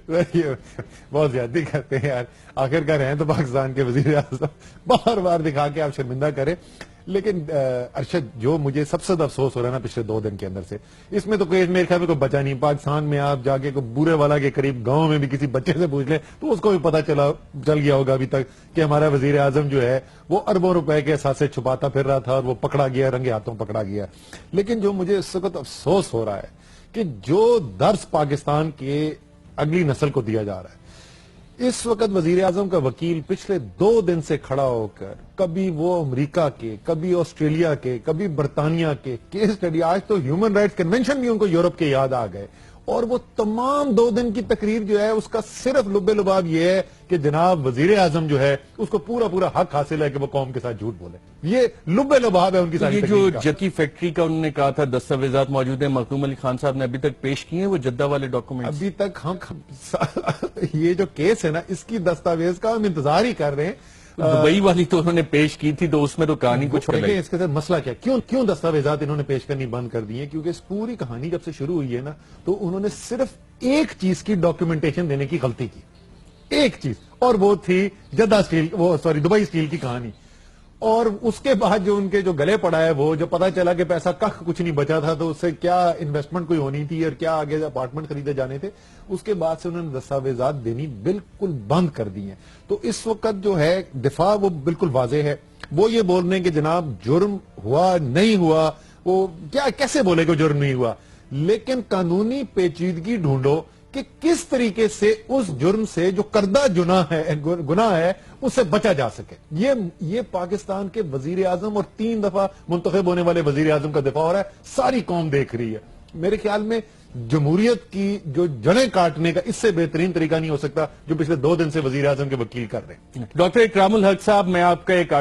یہ بہت زیادتی کرتے ہیں یار، آخر کار ہیں تو پاکستان کے وزیر اعظم، بار بار دکھا کے آپ شرمندہ کریں. لیکن ارشد، جو مجھے سب سے افسوس ہو رہا ہے نا پچھلے 2 دن کے اندر سے، اس میں تو کوئی میرے خیال میں کوئی بچا نہیں. پاکستان میں آپ جا کے کوئی بورے والا کے قریب گاؤں میں بھی کسی بچے سے پوچھ لیں تو اس کو بھی پتا چل گیا ہوگا ابھی تک کہ ہمارا وزیر اعظم جو ہے وہ اربوں روپے کے اثاثے چھپاتا پھر رہا تھا اور وہ پکڑا گیا، رنگے ہاتھوں پکڑا گیا. لیکن جو مجھے اس وقت افسوس ہو رہا ہے کہ جو درس پاکستان کے اگلی نسل کو دیا جا رہا ہے، اس وقت وزیر اعظم کا وکیل پچھلے 2 دن سے کھڑا ہو کر کبھی وہ امریکہ کے، کبھی آسٹریلیا کے، کبھی برطانیہ کے کیس اسٹڈی، آج تو ہیومن رائٹس کنونشن بھی ان کو یورپ کے یاد آ گئے، اور وہ تمام 2 دن کی تقریر جو ہے اس کا صرف لب لباب یہ ہے کہ جناب وزیر اعظم جو ہے اس کو پورا حق حاصل ہے کہ وہ قوم کے ساتھ جھوٹ بولے. یہ لب لباب ہے ان کی ساری یہ تقریر جو کا. جکی فیکٹری کا انہوں نے کہا تھا دستاویزات موجود ہیں، مخدوم علی خان صاحب نے ابھی تک پیش کیے ہیں وہ جدہ والے ڈاکومنٹس؟ ابھی تک ہم یہ جو کیس ہے نا اس کی دستاویز کا ہم انتظار ہی کر رہے ہیں. دبئی والی تو انہوں نے پیش کی تھی تو اس میں تو کہانی کچھ اور دیکھیں اس کے ساتھ مسئلہ کیا، کیوں دستاویزات انہوں نے پیش کرنی بند کر دی ہیں؟ کیونکہ اس پوری کہانی جب سے شروع ہوئی ہے نا تو انہوں نے صرف ایک چیز کی ڈاکیومنٹیشن دینے کی غلطی کی، ایک چیز، اور وہ تھی دبئی اسٹیل کی کہانی. اور اس کے بعد جو ان کے جو گلے پڑا ہے وہ جو پتا چلا کہ پیسہ کچھ نہیں بچا تھا تو اس سے کیا انویسٹمنٹ کوئی ہونی تھی اور کیا آگے اپارٹمنٹ خریدے جانے تھے، اس کے بعد سے انہوں نے دستاویزات دینی بالکل بند کر دی ہیں. تو اس وقت جو ہے دفاع وہ بالکل واضح ہے، وہ یہ بول رہے ہیں کہ جناب جرم ہوا نہیں ہوا، وہ کیا کیسے بولے کہ جرم نہیں ہوا، لیکن قانونی پیچیدگی ڈھونڈو کہ کس طریقے سے اس جرم سے جو کردہ گناہ ہے اس سے بچا جا سکے. یہ پاکستان کے وزیر اعظم اور 3 دفعہ منتخب ہونے والے وزیر اعظم کا دفاع ہو رہا ہے، ساری قوم دیکھ رہی ہے. میرے خیال میں جمہوریت کی جو جڑیں کاٹنے کا اس سے بہترین طریقہ نہیں ہو سکتا جو پچھلے 2 دن سے وزیر اعظم کے وکیل کر رہے ہیں. ڈاکٹر اکرام الحق صاحب، میں آپ کا ایک